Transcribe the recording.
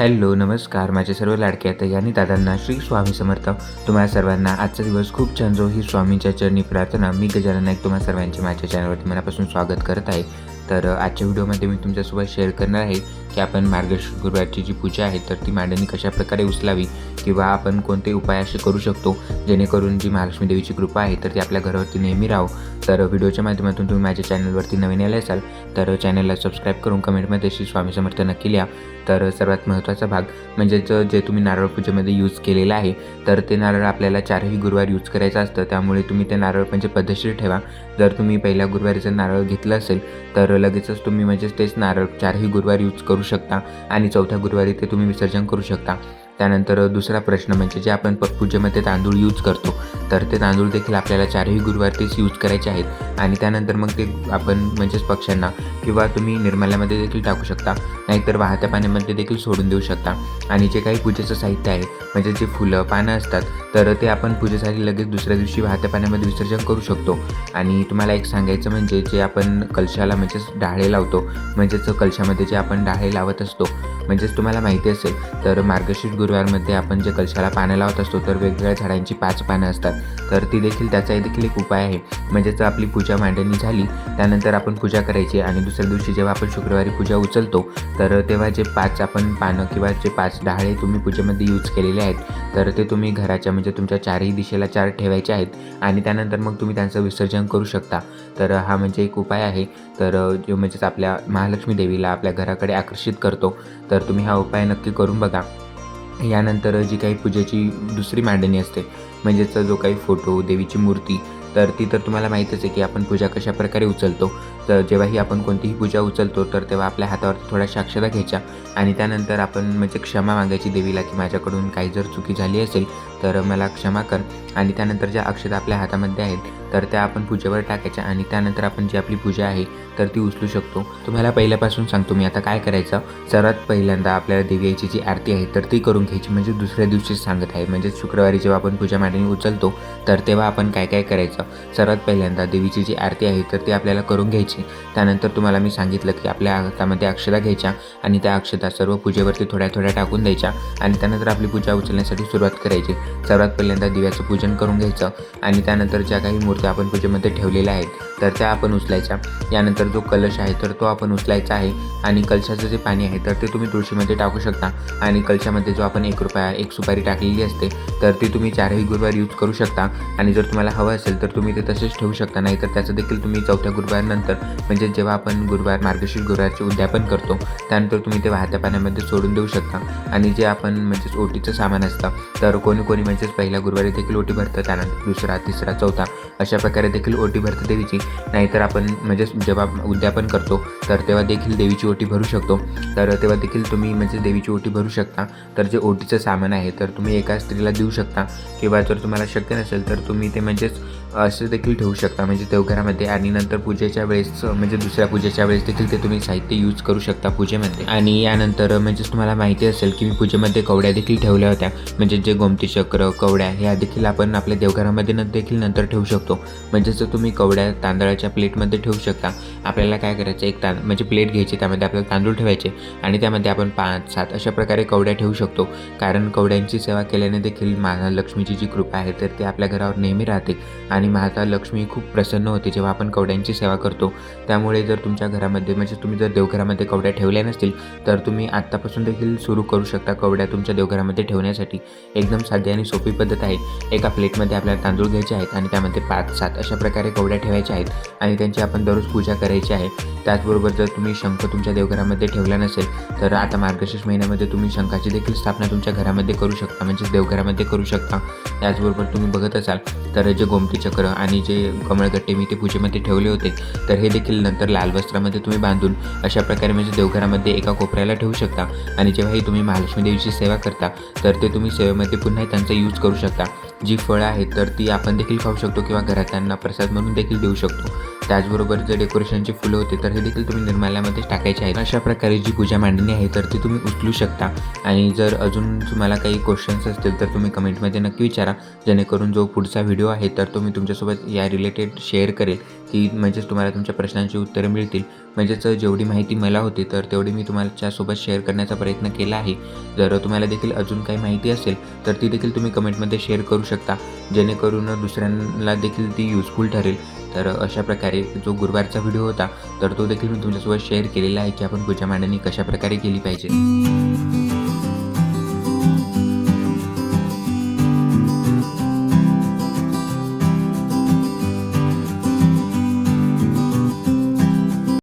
Hello नमस्कार माझे सर्व लाडके आता यांनी दादांना श्री स्वामी समर्थ। तुम्हाला सर्वांना आजचा दिवस खूप छान जाओ ही स्वामींच्या चरणी प्रार्थना। मी गजानन नाईक तुम्हा सर्वांचे माझ्या चॅनलवरती मनापासून स्वागत करत आहे। तर आजच्या व्हिडिओमध्ये मी तुमच्यासोबत शेअर करणार आहे की आपण मार्गशीर्ष गुरुवारची जी पूजा आहे तर ती मांडणी कशा प्रकारे उचलावी किंवा आपण कोणते उपाय असे करू शकतो जेणेकरून जी महालक्ष्मी देवीची कृपा आहे तर ती आपल्या घरावरती नेहमी राहो। तर व्हिडिओच्या माध्यमातून तुम्ही माझ्या चॅनलवरती नवीन आले असाल तर चॅनलला सबस्क्राईब करून कमेंटमध्ये श्री स्वामी समर्थ नक्की लिहा। तर सर्वात महत्त्वाचा भाग म्हणजेच जे तुम्ही नारळ पूजेमध्ये यूज केलेलं आहे तर ते नारळ आपल्याला 4ही गुरुवार यूज करायचं असतं, त्यामुळे तुम्ही ते नारळ म्हणजे पद्धतशीर ठेवा। जर तुम्ही पहिल्या गुरुवारी जर नारळ घेतलं असेल तर लगेचच तुम्ही म्हणजे तेच नारळ 4ही गुरुवार यूज करू शकता आणि चौथ्या गुरुवारी ते तुम्ही विसर्जन करू शकता। त्यानंतर दुसरा प्रश्न म्हणजे जे आपण पूजेमध्ये तांदूळ यूज करतो तर ते तांदूळ देखील आपल्याला 4ही गुरुवार तेच यूज करायचे आहेत आणि त्यानंतर मग ते आपण म्हणजेच पक्ष्यांना किंवा तुम्ही निर्माल्यामध्ये देखील टाकू शकता, नाहीतर वाहत्या पाण्यामध्ये देखील सोडून देऊ शकता। आणि जे काही पूजेचं साहित्य आहे म्हणजे जे फुलं पानं असतात तर ते आपण पूजेसाठी लगेच दुसऱ्या दिवशी वाहत्या पाण्यामध्ये विसर्जन करू शकतो। आणि तुम्हाला एक सांगायचं म्हणजे जे आपण कलशाला म्हणजेच डाळे लावतो म्हणजेच कलशामध्ये जे आपण डाळे लावत असतो म्हणजेच तुम्हाला माहिती असेल तर मार्गशीर्ष गुरुवारमध्ये आपण जे कलशाला पानं लावत असतो तर वेगवेगळ्या झाडांची 5 पानं असतात तर ती देखील त्याचा देखील एक उपाय आहे। म्हणजेच आपली पूजा मांडणी झाली त्यानंतर आपण पूजा करायची आणि दुसऱ्या दिवशी जेव्हा आपण शुक्रवारी पूजा उचलतो तर तेव्हा जे 5 आपण पानं किंवा जे 5 डाळे तुम्ही पूजेमध्ये यूज केलेले आहेत तर ते तुम्ही घराच्या म्हणजे तुमच्या 4ही दिशेला 4 ठेवायचे आहेत आणि त्यानंतर मग तुम्ही त्यांचं विसर्जन करू शकता। तर हा म्हणजे एक उपाय आहे तर जो म्हणजेच आपल्या महालक्ष्मी देवीला आपल्या घराकडे आकर्षित करतो। तर तुम्ही हा उपाय नक्की करून बघा। यानंतर जी काही पूजेची दुसरी मांडणी असते म्हणजेच जो काही फोटो देवीची मूर्ती तर ती तर तुम्हाला माहीतच आहे की आपण पूजा कशा प्रकारे उचलतो। तर जेव्हाही आपण कोणतीही पूजा उचलतो तर तेव्हा आपल्या हातावरती थोड्याशा अक्षता घ्यायच्या आणि त्यानंतर आपण म्हणजे क्षमा मागायची देवीला की माझ्याकडून काही जर चुकी झाली असेल तर मला क्षमा कर। आणि त्यानंतर ज्या अक्षता आपल्या हातामध्ये आहेत तर त्या आपण पूजेवर टाकायच्या आणि त्यानंतर आपण जी आपली पूजा आहे तर ती उचलू शकतो। तुम्हाला पहिल्यापासून सांगतो मी आता काय करायचं। सर्वात पहिल्यांदा आपल्याला देवीची जी आरती आहे तर ती करून घ्यायची, म्हणजे दुसऱ्या दिवशीच सांगत आहे म्हणजे शुक्रवारी जेव्हा आपण पूजा मांडणी उचलतो तर तेव्हा आपण काय काय करायचं। सर्वात पहिल्यांदा देवीची जी आरती आहे तर ती आपल्याला करून घ्यायची। त्यानंतर तुम्हाला मी सांगितलं की आपल्या हातामध्ये अक्षता घ्यायच्या आणि त्या अक्षता सर्व पूजेवरती थोड्या थोड्या टाकून द्यायच्या आणि त्यानंतर आपली पूजा उचलण्यासाठी सुरुवात करायची। सर्वात पहिल्यांदा दिव्याचं पूजन करून घ्यायचं आणि त्यानंतर ज्या काही मूर्त्या आपण पूजेमध्ये ठेवलेल्या आहेत तर त्या आपण उचलायच्या। यानंतर जो कलश आहे तर तो आपण उचलायचा आहे आणि कलशाचं जे पाणी आहे तर ते तुम्ही तुळशीमध्ये टाकू शकता आणि कलशामध्ये जो आपण 1 रुपया 1 सुपारी टाकलेली असते तर ती तुम्ही 4ही गुरुवार यूज करू शकता आणि जर तुम्हाला हवं असेल तर तुम्ही ते तसेच ठेवू शकता, नाहीतर त्याचं देखील तुम्ही चौथ्या गुरुवारनंतर म्हणजे जेव्हा आपण गुरुवार मार्गशीर्ष गुरुवारचे उद्यापन करतो त्यानंतर तुम्ही ते वाहत्या पाण्यामध्ये सोडून देऊ शकता। आणि जे आपण म्हणजेच ओटीचं सामान असतं तर कोणी कोणी म्हणजेच पहिल्या गुरुवारी देखील ओटी भरतं, त्यानंतर दुसरा तिसरा चौथा अशा प्रकारे देखील ओटी भरतं देवीची। नाहीतर आपण म्हणजेच जेव्हा उद्यापन करतो तर तेव्हा देखील देवीची ओटी भरू शकतो, तर तेव्हा देखील तुम्ही म्हणजे देवीची ओटी भरू शकता। तर जे ओटीचं सामान आहे तर तुम्ही एका स्त्रीला देऊ शकता किंवा जर तुम्हाला शक्य नसेल तर तुम्ही ते म्हणजेच असं देखील ठेवू शकता म्हणजे देवघरामध्ये आणि नंतर पूजेच्या वेळेस म्हणजे दुसऱ्या पूजेच्या वेळेस देखील ते तुम्ही साहित्य यूज करू शकता पूजेमध्ये। आणि यानंतर म्हणजेच तुम्हाला माहिती असेल की मी पूजेमध्ये कवड्या देखील ठेवल्या होत्या, म्हणजे जे गोमती चक्र कवड्या ह्या देखील आपण आपल्या देवघरामध्ये देखील नंतर ठेवू शकतो। म्हणजेच तुम्ही कवड्या तांदळाच्या प्लेटमध्ये ठेवू शकता। आपल्याला काय करायचं एक म्हणजे प्लेट घ्यायची, त्यामध्ये आपल्याला तांदूळ ठेवायचे आणि त्यामध्ये आपण 5-7 अशा प्रकारे कवड्या ठेवू शकतो, कारण कवड्यांची सेवा केल्याने देखील महालक्ष्मीची जी कृपा आहे तर ती आपल्या घरावर नेहमी राहते आणि माता लक्ष्मी खूप प्रसन्न होते जेव्हा आपण कवड्यांची सेवा करतो। त्यामुळे जर तुमच्या घरामध्ये म्हणजे तुम्ही जर देवघरामध्ये कवड्या ठेवल्या नसतील तर तुम्ही आत्तापासून देखील सुरू करू शकता कवड्या तुमच्या देवघरामध्ये ठेवण्यासाठी। एकदम साधी आणि सोपी पद्धत आहे। एका प्लेटमध्ये आपल्याला तांदूळ घ्यायचे आहेत आणि त्यामध्ये 5-7 अशा प्रकारे कवड्या ठेवायच्या आहेत आणि त्यांची आपण दररोज पूजा करायची आहे। त्याचबरोबर जर तुम्ही शंख तुमच्या देवघरामध्ये ठेवला नसेल तर आता मार्गशीर्ष महिन्यामध्ये तुम्ही शंखाची देखील स्थापना तुमच्या घरामध्ये करू शकता, म्हणजे देवघरामध्ये करू शकता। त्याचबरोबर तुम्ही बघत असाल तर जे गोमती चक्र आणि जे कमळगट्टे मी ते पूजेमध्ये ठेवले होते तर हे देखील नंतर लाल वस्त्रामध्ये तुम्ही बांधून अशा प्रकारे म्हणजे देवघरामध्ये एका कोपऱ्याला ठेवू शकता आणि जेव्हाही तुम्ही महालक्ष्मी देवीची सेवा करता तर ते तुम्ही सेवेमध्ये पुन्हा त्यांचा यूज करू शकता। जी फळं आहेत तर ती आपण देखील खाऊ शकतो किंवा घरातल्यांना प्रसाद म्हणून देखील देऊ शकतो। त्याचबरोबर जे डेकोरेशनची फुलं होते तर हे देखील तुम्ही निर्माल्यामध्ये टाकायचे आहेत। अशा प्रकारे जी पूजा मांडणी आहे तर ती तुम्ही उचलू शकता। आणि जर अजून तुम्हाला काही क्वेश्चन्स असतील तर तुम्ही कमेंटमध्ये नक्की विचारा, जेणेकरून जो पुढचा व्हिडिओ आहे तर तो मी तुमच्यासोबत या रिलेटेड शेअर करेल की म्हणजेच तुम्हाला तुमच्या प्रश्नांची उत्तरं मिळतील. म्हणजेच जेवढी माहिती मला होती तर तेवढी मी तुमच्यासोबत शेअर करण्याचा प्रयत्न केला आहे. जर तुम्हाला देखील अजून काही माहिती असेल तर ती देखील तुम्ही कमेंटमध्ये शेअर करू शकता, जेणेकरून दुसऱ्यांना देखील ती युजफुल ठरेल. तर अशा प्रकारे जो गुरुवारचा व्हिडिओ होता तर तो देखील मी तुमच्यासोबत शेअर केलेला आहे की आपण पूजा मांडणी कशाप्रकारे केली पाहिजे.